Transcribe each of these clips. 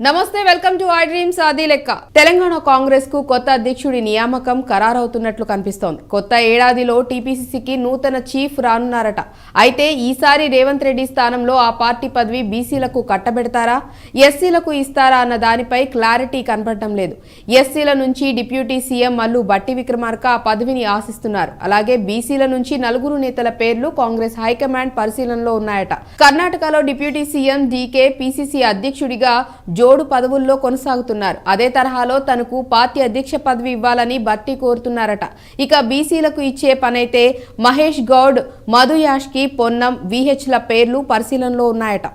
నమస్తే, welcome to I dreams. ఆది లెక్క తెలంగాణ కాంగ్రెస్ కు కొత్త అధ్యక్షుడి నియామకం ఖరారవుతున్నట్లు కనిపిస్తోంది. కొత్త ఏడాదిలో టీపీసీసీకి నూతన చీఫ్ రానున్నారట. అయితే ఈసారి రేవంత్ రెడ్డి స్థానంలో ఆ పార్టీ పదవి బీసీలకు కట్టబెడతారా, ఎస్సీలకు ఇస్తారా అన్న దానిపై క్లారిటీ కనపడటం లేదు. ఎస్సీల నుంచి డిప్యూటీ సీఎం మల్లు భట్టి విక్రమార్క ఆ పదవిని ఆశిస్తున్నారు. అలాగే బీసీల నుంచి 4 నేతల పేర్లు కాంగ్రెస్ హైకమాండ్ పరిశీలనలో ఉన్నాయట. కర్ణాటకలో డిప్యూటీ సీఎం డీకే పీసీసీ అధ్యక్షుడిగా జోడు పదవుల్లో కొనసాగుతున్నారు. అదే తరహాలో తనకు పార్టీ అధ్యక్ష పదవి ఇవ్వాలని భట్టి కోరుతున్నారట. ఇక బీసీలకు ఇచ్చే పనైతే మహేష్ గౌడ్, మధు యాష్కి, పొన్నం, విహెచ్ల పేర్లు పరిశీలనలో ఉన్నాయట.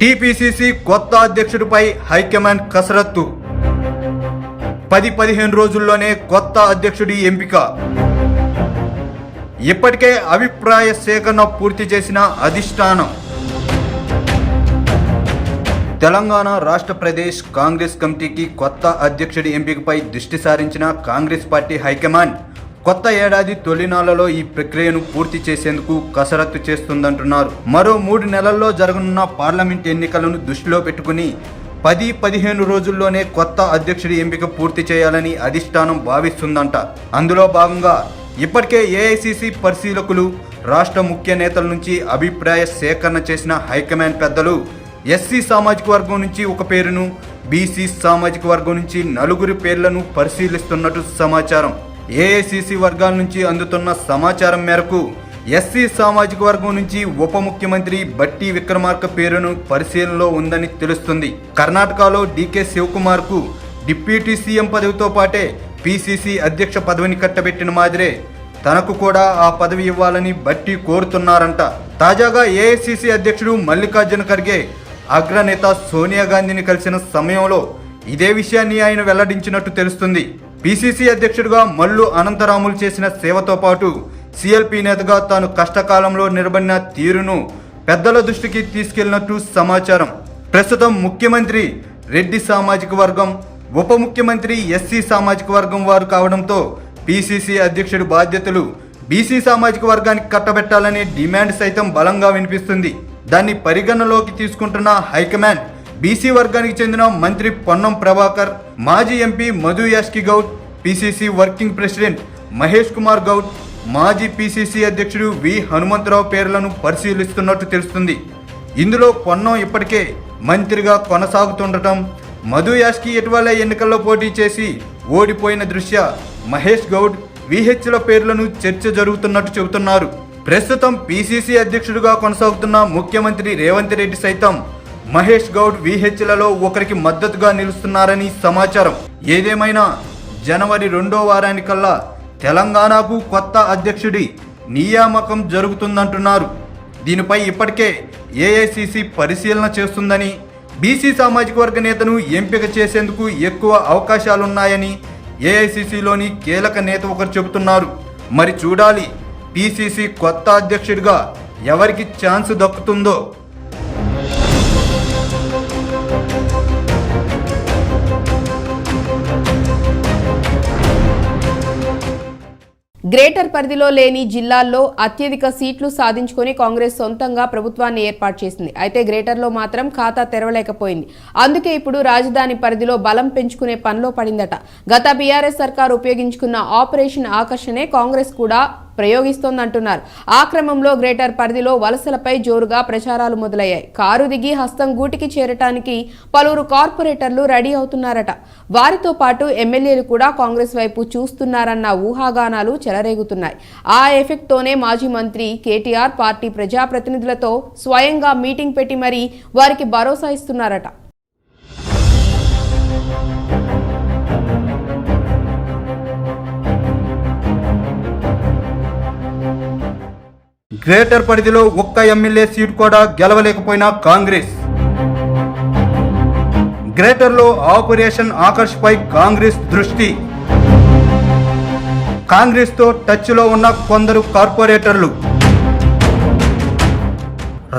టీపీసీసీ కొత్త అధ్యక్షుడిపై హైకమాండ్ కసరత్తు. 10-15 రోజుల్లోనే కొత్త అధ్యక్షుడి ఎంపిక. ఇప్పటికే అభిప్రాయ సేకరణ పూర్తి చేసిన అధిష్టానం. తెలంగాణ రాష్ట్ర ప్రదేశ్ కాంగ్రెస్ కమిటీకి కొత్త అధ్యక్షుడి ఎంపికపై దృష్టి సారించిన కాంగ్రెస్ పార్టీ హైకమాండ్ కొత్త ఏడాది తొలినాళ్లలో ఈ ప్రక్రియను పూర్తి చేసేందుకు కసరత్తు చేస్తుందంటున్నారు. మరో 3 నెలల్లో జరగనున్న పార్లమెంట్ ఎన్నికలను దృష్టిలో పెట్టుకుని 10-15 రోజుల్లోనే కొత్త అధ్యక్షుడి ఎంపిక పూర్తి చేయాలని అధిష్టానం భావిస్తుందంట. అందులో భాగంగా ఇప్పటికే ఏఐసీసీ పరిశీలకులు, రాష్ట్ర ముఖ్య నేతల నుంచి అభిప్రాయ సేకరణ చేసిన హైకమాండ్ పెద్దలు ఎస్సీ సామాజిక వర్గం నుంచి ఒక పేరును, బీసీ సామాజిక వర్గం నుంచి 4 పేర్లను పరిశీలిస్తున్నట్టు సమాచారం. ఏఐసీసీ వర్గాల నుంచి అందుతున్న సమాచారం మేరకు ఎస్సీ సామాజిక వర్గం నుంచి ఉప ముఖ్యమంత్రి భట్టి విక్రమార్క పేరును పరిశీలనలో ఉందని తెలుస్తుంది. కర్ణాటకలో డీకే శివకుమార్ కు డిప్యూటీ సీఎం పదవితో పాటే పీసీసీ అధ్యక్ష పదవిని కట్టబెట్టిన మాదిరే తనకు కూడా ఆ పదవి ఇవ్వాలని భట్టి కోరుతున్నారంట. తాజాగా ఏఐసీసీ అధ్యక్షుడు మల్లికార్జున ఖర్గే అగ్రనేత సోనియా గాంధీని కలిసిన సమయంలో ఇదే విషయాన్ని ఆయన వెల్లడించినట్టు తెలుస్తుంది. పీసీసీ అధ్యక్షుడిగా మల్లు అనంతరాములు చేసిన సేవతో పాటు సీఎల్పీ నేతగా తాను కష్టకాలంలో నిలబడిన తీరును పెద్దల దృష్టికి తీసుకెళ్లినట్టు సమాచారం. ప్రస్తుతం ముఖ్యమంత్రి రెడ్డి సామాజిక వర్గం, ఉప ముఖ్యమంత్రి ఎస్సీ సామాజిక వర్గం వారు కావడంతో పీసీసీ అధ్యక్షుడి బాధ్యతలు బీసీ సామాజిక వర్గానికి కట్టబెట్టాలనే డిమాండ్ సైతం బలంగా వినిపిస్తుంది. దాన్ని పరిగణలోకి తీసుకుంటున్న హైకమాండ్ బీసీ వర్గానికి చెందిన మంత్రి పొన్నం ప్రభాకర్, మాజీ MP Madhu Yaskhi Goud, PCC working president Mahesh Kumar Goud, మాజీ పీసీసీ అధ్యక్షుడు వి హనుమంతరావు పేర్లను పరిశీలిస్తున్నట్టు తెలుస్తుంది. ఇందులో పొన్నం ఇప్పటికే మంత్రిగా కొనసాగుతుండటం, మధు యాష్కి ఇటీవల ఎన్నికల్లో పోటీ చేసి ఓడిపోయిన దృష్ట్యా మహేష్ గౌడ్, విహెచ్ల పేర్లను చర్చ జరుగుతున్నట్టు చెబుతున్నారు. ప్రస్తుతం పీసీసీ అధ్యక్షుడిగా కొనసాగుతున్న ముఖ్యమంత్రి రేవంత్ రెడ్డి సైతం మహేష్ గౌడ్, విహెచ్లలో ఒకరికి మద్దతుగా నిలుస్తున్నారని సమాచారం. ఏదేమైనా జనవరి 2వ వారానికల్లా తెలంగాణకు కొత్త అధ్యక్షుడి నియామకం జరుగుతుందంటున్నారు. దీనిపై ఇప్పటికే ఏఐసీసీ పరిశీలన చేస్తుందని, బీసీ సామాజిక వర్గ నేతను ఎంపిక చేసేందుకు ఎక్కువ అవకాశాలున్నాయని ఏఐసీసీలోని కీలక నేత ఒకరు చెబుతున్నారు. మరి చూడాలి పీసీసీ కొత్త అధ్యక్షుడిగా ఎవరికి ఛాన్స్ దక్కుతుందో. గ్రేటర్ పరిధిలో లేని జిల్లాల్లో అత్యధిక సీట్లు సాధించుకొని కాంగ్రెస్ సొంతంగా ప్రభుత్వాన్ని ఏర్పాటు చేసింది. అయితే గ్రేటర్లో మాత్రం ఖాతా తెరవలేకపోయింది. అందుకే ఇప్పుడు రాజధాని పరిధిలో బలం పెంచుకునే పనిలో పడిందట. గత బీఆర్ఎస్ సర్కార్ ఉపయోగించుకున్న ఆపరేషన్ ఆకర్షణే కాంగ్రెస్ కూడా ప్రయోగిస్తోందంటున్నారు. ఆ క్రమంలో గ్రేటర్ పరిధిలో వలసలపై జోరుగా ప్రచారాలు మొదలయ్యాయి. కారు దిగి హస్తం గూటికి చేరటానికి పలువురు కార్పొరేటర్లు రెడీ అవుతున్నారట. వారితో పాటు ఎమ్మెల్యేలు కూడా కాంగ్రెస్ వైపు చూస్తున్నారన్న ఊహాగానాలు చెలరేగుతున్నాయి. ఆ ఎఫెక్ట్ తోనే మాజీ మంత్రి కేటీఆర్ పార్టీ ప్రజాప్రతినిధులతో స్వయంగా మీటింగ్ పెట్టి మరీ వారికి భరోసా ఇస్తున్నారట. గ్రేటర్ పరిధిలో ఒక్క ఎమ్మెల్యే సీటు కూడా గెలవలేకపోయిన కాంగ్రెస్. గ్రేటర్లో ఆపరేషన్ ఆకర్ష్ పై కాంగ్రెస్ దృష్టి. కాంగ్రెస్తో టచ్లో ఉన్న కొందరు కార్పొరేటర్లు.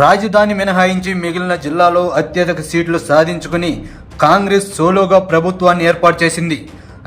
రాజధాని మినహాయించి మిగిలిన జిల్లాలో అత్యధిక సీట్లు సాధించుకుని కాంగ్రెస్ సోలోగా ప్రభుత్వాన్ని ఏర్పాటు చేసింది.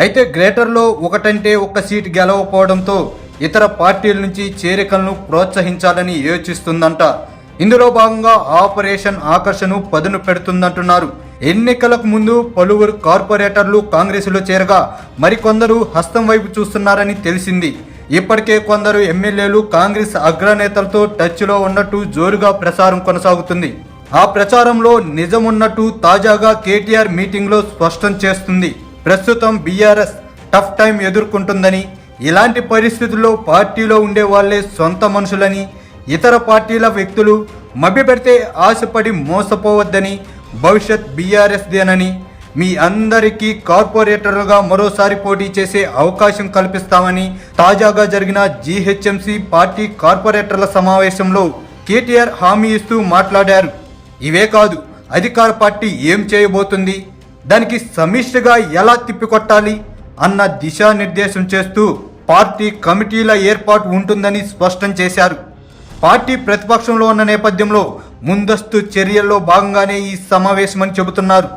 అయితే గ్రేటర్లో ఒకటంటే ఒక్క సీటు గెలవకపోవడంతో ఇతర పార్టీల నుంచి చేరికలను ప్రోత్సహించాలని యోచిస్తుందంట. ఇందులో భాగంగా ఆపరేషన్ ఆకర్షను పదును పెడుతుందంటున్నారు. ఎన్నికలకు ముందు పలువురు కార్పొరేటర్లు కాంగ్రెసులో చేరగా మరికొందరు హస్తం వైపు చూస్తున్నారని తెలిసింది. ఇప్పటికే కొందరు ఎమ్మెల్యేలు కాంగ్రెస్ అగ్రనేతలతో టచ్లో ఉన్నట్టు జోరుగా ప్రచారం కొనసాగుతుంది. ఆ ప్రచారంలో నిజమున్నట్టు తాజాగా కేటీఆర్ మీటింగ్లో స్పష్టం చేస్తుంది. ప్రస్తుతం బీఆర్ఎస్ టఫ్ టైం ఎదుర్కొంటుందని, ఇలాంటి పరిస్థితుల్లో పార్టీలో ఉండే వాళ్లే సొంత మనుషులని, ఇతర పార్టీల వ్యక్తులు మభ్యపెడితే ఆశపడి మోసపోవద్దని, భవిష్యత్ బీఆర్ఎస్దేనని, మీ అందరికీ కార్పొరేటర్లుగా మరోసారి పోటీ చేసే అవకాశం కల్పిస్తామని తాజాగా జరిగిన జీహెచ్ఎంసీ పార్టీ కార్పొరేటర్ల సమావేశంలో కేటీఆర్ హామీ ఇస్తూ మాట్లాడారు. ఇవే కాదు, అధికార పార్టీ ఏం చేయబోతుంది, దానికి సమిష్టిగా ఎలా తిప్పికొట్టాలి అన్న దిశానిర్దేశం చేస్తూ పార్టీ కమిటీల ఏర్పాటు ఉంటుందని స్పష్టం చేశారు. పార్టీ ప్రతిపక్షంలో ఉన్న నేపథ్యంలో ముందస్తు చర్యల్లో భాగంగానే ఈ సమావేశమని చెబుతున్నారు.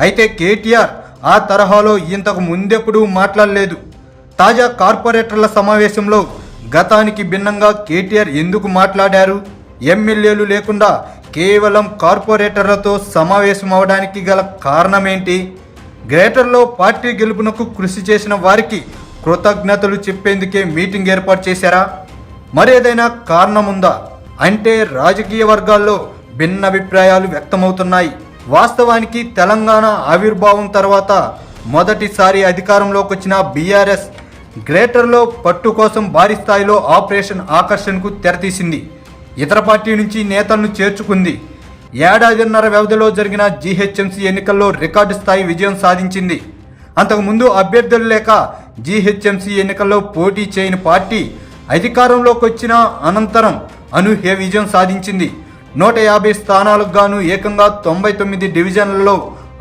అయితే కేటీఆర్ ఆ తరహాలో ఇంతకు ముందెప్పుడూ మాట్లాడలేదు. తాజా కార్పొరేటర్ల సమావేశంలో గతానికి భిన్నంగా కేటీఆర్ ఎందుకు మాట్లాడారు, ఎమ్మెల్యేలు లేకుండా కేవలం కార్పొరేటర్లతో సమావేశం అవడానికి గల కారణమేంటి, గ్రేటర్లో పార్టీ గెలుపునకు కృషి చేసిన వారికి కృతజ్ఞతలు చెప్పేందుకే మీటింగ్ ఏర్పాటు చేశారా, మరేదైనా కారణముందా అంటే రాజకీయ వర్గాల్లో భిన్నాభిప్రాయాలు వ్యక్తమవుతున్నాయి. వాస్తవానికి తెలంగాణ ఆవిర్భావం తర్వాత మొదటిసారి అధికారంలోకి వచ్చిన బీఆర్ఎస్ గ్రేటర్లో పట్టు కోసం భారీ స్థాయిలో ఆపరేషన్ ఆకర్షణకు తెరతీసింది. ఇతర పార్టీ నుంచి నేతలను చేర్చుకుంది. ఏడాదిన్నర వ్యవధిలో జరిగిన జీహెచ్ఎంసీ ఎన్నికల్లో రికార్డు స్థాయి విజయం సాధించింది. అంతకుముందు అభ్యర్థులు లేక జీహెచ్ఎంసీ ఎన్నికల్లో పోటీ చేయని పార్టీ అధికారంలోకి వచ్చిన అనంతరం అనూహ్య విజయం సాధించింది. 150 స్థానాలకు గాను ఏకంగా 99 డివిజన్లలో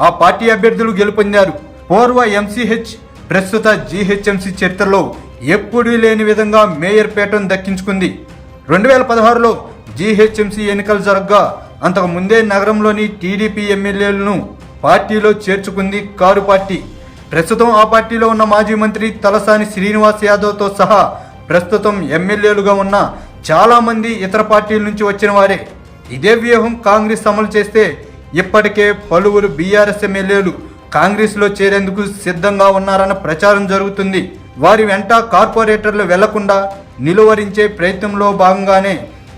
ఆ పార్టీ అభ్యర్థులు గెలుపొందారు. పూర్వ ఎంసీహెచ్ ప్రస్తుత జీహెచ్ఎంసీ చరిత్రలో ఎప్పుడూ లేని విధంగా మేయర్ పీఠం దక్కించుకుంది. 2016లో జీహెచ్ఎంసీ ఎన్నికలు జరగగా అంతకు ముందే నగరంలోని టీడీపీ ఎమ్మెల్యేలను పార్టీలో చేర్చుకుంది కారు పార్టీ. ప్రస్తుతం ఆ పార్టీలో ఉన్న మాజీ మంత్రి తలసాని శ్రీనివాస్ యాదవ్తో సహా ప్రస్తుతం ఎమ్మెల్యేలుగా ఉన్న చాలామంది ఇతర పార్టీల నుంచి వచ్చిన వారే. ఇదే వ్యూహం కాంగ్రెస్ అమలు చేస్తే ఇప్పటికే పలువురు బీఆర్ఎస్ ఎమ్మెల్యేలు కాంగ్రెస్లో చేరేందుకు సిద్ధంగా ఉన్నారన్న ప్రచారం జరుగుతుంది. వారి వెంట కార్పొరేటర్లు వెళ్లకుండా నిలువరించే ప్రయత్నంలో భాగంగానే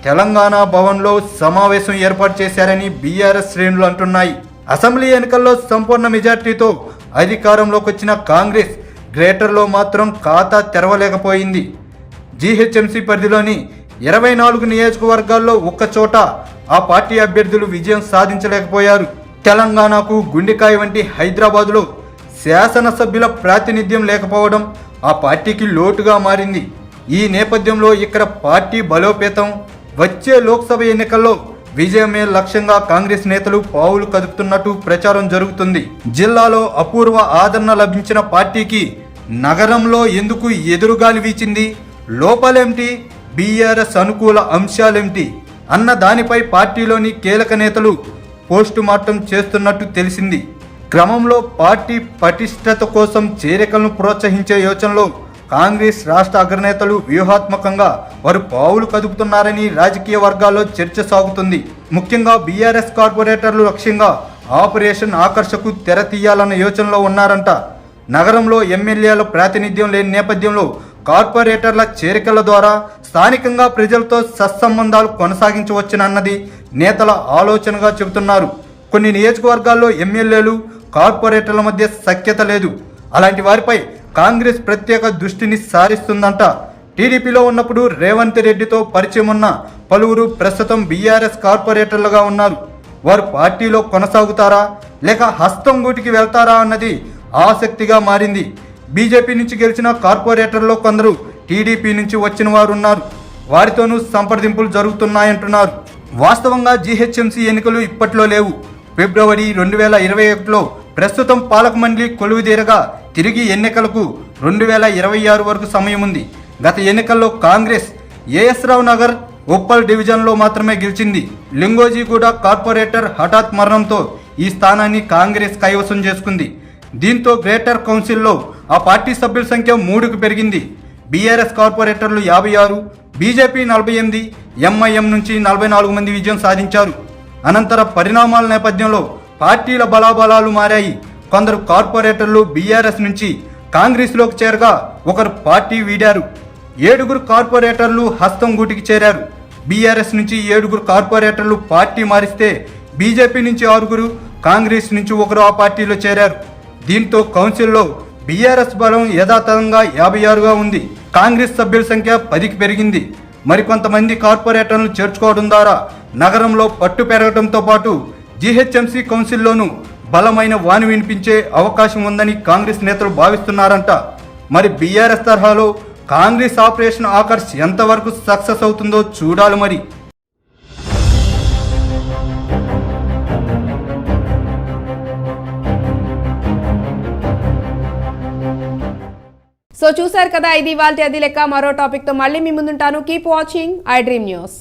తెలంగాణ భవన్లో సమావేశం ఏర్పాటు చేశారని బీఆర్ఎస్ శ్రేణులు అంటున్నాయి. అసెంబ్లీ ఎన్నికల్లో సంపూర్ణ మెజార్టీతో అధికారంలోకి వచ్చిన కాంగ్రెస్ గ్రేటర్లో మాత్రం ఖాతా తెరవలేకపోయింది. జీహెచ్ఎంసీ పరిధిలోని 24 నియోజకవర్గాల్లో ఒక్కచోట ఆ పార్టీ అభ్యర్థులు విజయం సాధించలేకపోయారు. తెలంగాణకు గుండెకాయ వంటి హైదరాబాదులో శాసనసభ్యుల ప్రాతినిధ్యం లేకపోవడం ఆ పార్టీకి లోటుగా మారింది. ఈ నేపథ్యంలో ఇక్కడ పార్టీ బలోపేతం, వచ్చే లోక్సభ ఎన్నికల్లో విజయమే లక్ష్యంగా కాంగ్రెస్ నేతలు పావులు కదుపుతున్నట్టు ప్రచారం జరుగుతుంది. జిల్లాలో అపూర్వ ఆదరణ లభించిన పార్టీకి నగరంలో ఎందుకు ఎదురుగాలి వీచింది, లోపాలేమిటి, బీఆర్ఎస్ అనుకూల అంశాలేమిటి అన్న దానిపై పార్టీలోని కీలక నేతలు పోస్టు మార్టం చేస్తున్నట్టు తెలిసింది. క్రమంలో పార్టీ పటిష్టత కోసం చేరికలను ప్రోత్సహించే యోచనలో కాంగ్రెస్ రాష్ట్ర అగ్రనేతలు వ్యూహాత్మకంగా వారు పావులు కదుపుతున్నారని రాజకీయ వర్గాల్లో చర్చ సాగుతుంది. ముఖ్యంగా బీఆర్ఎస్ కార్పొరేటర్లు లక్ష్యంగా ఆపరేషన్ ఆకర్షకు తెర తీయాలన్న యోచనలో ఉన్నారంట. నగరంలో ఎమ్మెల్యేల ప్రాతినిధ్యం లేని నేపథ్యంలో కార్పొరేటర్ల చేరికల ద్వారా స్థానికంగా ప్రజలతో సత్సంబంధాలు కొనసాగించవచ్చునన్నది నేతల ఆలోచనగా చెబుతున్నారు. కొన్ని నియోజకవర్గాల్లో ఎమ్మెల్యేలు కార్పొరేటర్ల మధ్య సఖ్యత లేదు. అలాంటి వారిపై కాంగ్రెస్ ప్రత్యేక దృష్టిని సారిస్తుందంట. టీడీపీలో ఉన్నప్పుడు రేవంత్ రెడ్డితో పరిచయం ఉన్న పలువురు ప్రస్తుతం బీఆర్ఎస్ కార్పొరేటర్లుగా ఉన్నారు. వారు పార్టీలో కొనసాగుతారా లేక హస్తం గూటికి వెళ్తారా అన్నది ఆసక్తిగా మారింది. బీజేపీ నుంచి గెలిచిన కార్పొరేటర్లో కొందరు టీడీపీ నుంచి వచ్చిన వారు ఉన్నారు. వారితోనూ సంప్రదింపులు జరుగుతున్నాయంటున్నారు. వాస్తవంగా జీహెచ్ఎంసీ ఎన్నికలు ఇప్పట్లో లేవు. ఫిబ్రవరి 2021లో ప్రస్తుతం పాలక మండలి కొలువుదీరగా తిరిగి ఎన్నికలకు 2026 వరకు సమయం ఉంది. గత ఎన్నికల్లో కాంగ్రెస్ ఏఎస్ రావు నగర్, ఉప్పల్ డివిజన్లో మాత్రమే గెలిచింది. లింగోజీగూడ కార్పొరేటర్ హఠాత్ మరణంతో ఈ స్థానాన్ని కాంగ్రెస్ కైవసం చేసుకుంది. దీంతో గ్రేటర్ కౌన్సిల్లో ఆ పార్టీ సభ్యుల సంఖ్య 3కు పెరిగింది. బీఆర్ఎస్ కార్పొరేటర్లు 56, బీజేపీ 48, ఎంఐఎం నుంచి 44 మంది విజయం సాధించారు. అనంతర పరిణామాల నేపథ్యంలో పార్టీల బలాబలాలు మారాయి. కొందరు కార్పొరేటర్లు బీఆర్ఎస్ నుంచి కాంగ్రెస్లోకి చేరగా ఒకరు పార్టీ వీడారు. 7 కార్పొరేటర్లు హస్తం గూటికి చేరారు. బీఆర్ఎస్ నుంచి 7 కార్పొరేటర్లు పార్టీ మారిస్తే బీజేపీ నుంచి 6, కాంగ్రెస్ నుంచి 1 ఆ పార్టీలో చేరారు. దీంతో కౌన్సిల్లో బీఆర్ఎస్ బలం యథాతథంగా 56గా ఉంది. కాంగ్రెస్ సభ్యుల సంఖ్య 10కి పెరిగింది. మరికొంతమంది కార్పొరేటర్లను చేర్చుకోవడం ద్వారా నగరంలో పట్టు పెరగడంతో పాటు జీహెచ్ఎంసీ కౌన్సిల్లోనూ బలమైన వాణి వినిపించే అవకాశం ఉందని కాంగ్రెస్ నేతలు భావిస్తున్నారంట. మరి బీఆర్ఎస్ తరహాలో కాంగ్రెస్ ఆపరేషన్ ఆకర్ష్ ఎంతవరకు సక్సెస్ అవుతుందో చూడాలి మరి. సో చూసారు కదా, ఇది ఇవాల్టి అది లెక్క. మరో టాపిక్ తో మళ్ళీ మీ ముందుంటాను. Keep watching I dream news.